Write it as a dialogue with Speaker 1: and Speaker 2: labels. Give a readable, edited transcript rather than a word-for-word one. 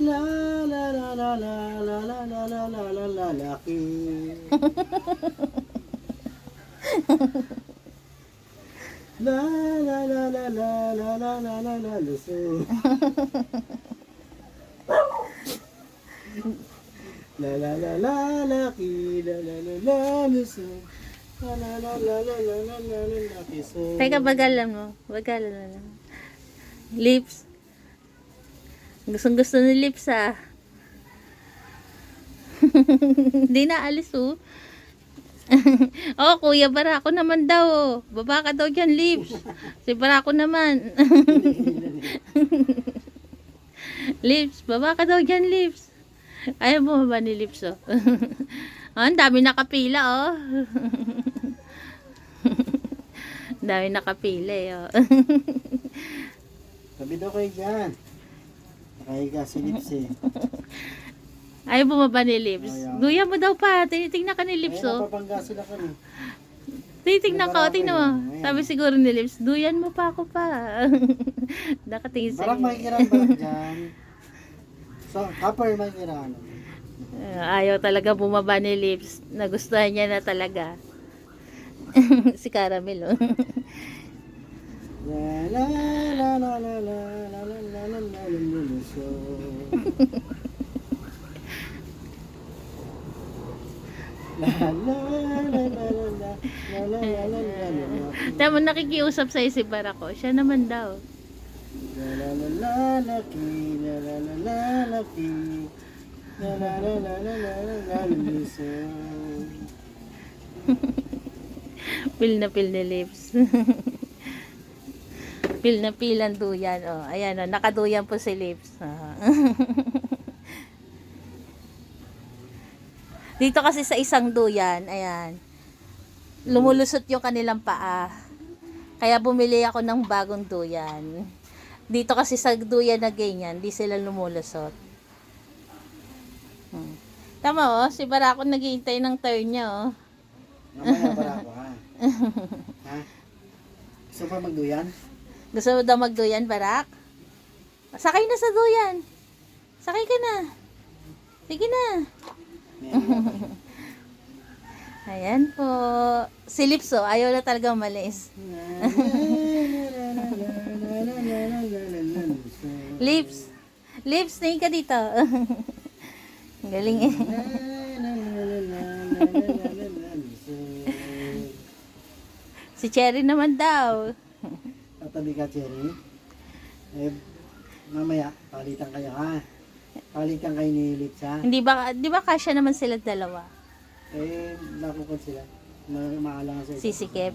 Speaker 1: La la la la la la la la la la la lalaki. La la la la la la la la la la lusog. La la la la laki, la la la la lusog. La la la la la la la la la laki so.
Speaker 2: Teka, bagalan mo. Bagalan mo lang. Lips. Gustong gusto ni Lips ah. Hindi na alis oh. Oh, Kuya Barako naman daw oh. Baba ka daw dyan, Lips. Si Barako naman. Lips, baba ka daw dyan, Lips. Ayaw mo ba ni Lips oh. Oh, ang dami nakapila oh. Ang dami nakapila eh oh.
Speaker 1: Sabi daw kayo dyan. Nakahiga si Lips eh.
Speaker 2: Ayaw bumaba ni Lips.
Speaker 1: Ayaw.
Speaker 2: Guya mo daw pa. Tinitingnan ka ni Lips
Speaker 1: Ayun,
Speaker 2: oh.
Speaker 1: napapangga sila kami.
Speaker 2: Titignan ka,
Speaker 1: Barako
Speaker 2: tingnan mo.
Speaker 1: yun. Ayan.
Speaker 2: Sabi siguro ni Lips, duyan mo pa ako pa. Nakatingin sa
Speaker 1: Barak makikiram barak dyan. So, copper makikiram.
Speaker 2: Ayaw talaga bumaba ni Lips. Nagustuhan niya na talaga. Si Caramel, oh.
Speaker 1: La la la la la la la la la la la la so. La la la la la la la la la la la.
Speaker 2: Tama, nakikiusap sa'yo si Barako. Siya naman daw.
Speaker 1: La la la la laki, la la la la laki, la la la la la la la la so.
Speaker 2: Pil na pil ni Lips. Pil na pil ang duyan. Oh, ayan, oh, nakaduyan po si Lips. Ah. Dito kasi sa isang duyan, ayan, lumulusot yung kanilang paa. Kaya bumili ako ng bagong duyan. Dito kasi sa duyan na ganyan, di sila lumulusot. Tama oh, si Barako naghihintay ng turn niya oh.
Speaker 1: Mamaya para ako ha. Ha? Gusto pa magduyan?
Speaker 2: Gusto mo daw magduyan, Barak? Sakay na sa duyan. Sakay ka na. Sige na. Ayan po. Si Lips oh, ayaw na talaga umalis. Lips. Lips, tingin ka dito. Galing eh. Si Cherry naman daw.
Speaker 1: Tatabi ka, Cherry. Eh, mamaya, palitan kayo ha. Palitan kayo ni Lips ha.
Speaker 2: Di ba kasya naman sila dalawa?
Speaker 1: Eh, nakukot sila. Maalangan sa
Speaker 2: Sisikip.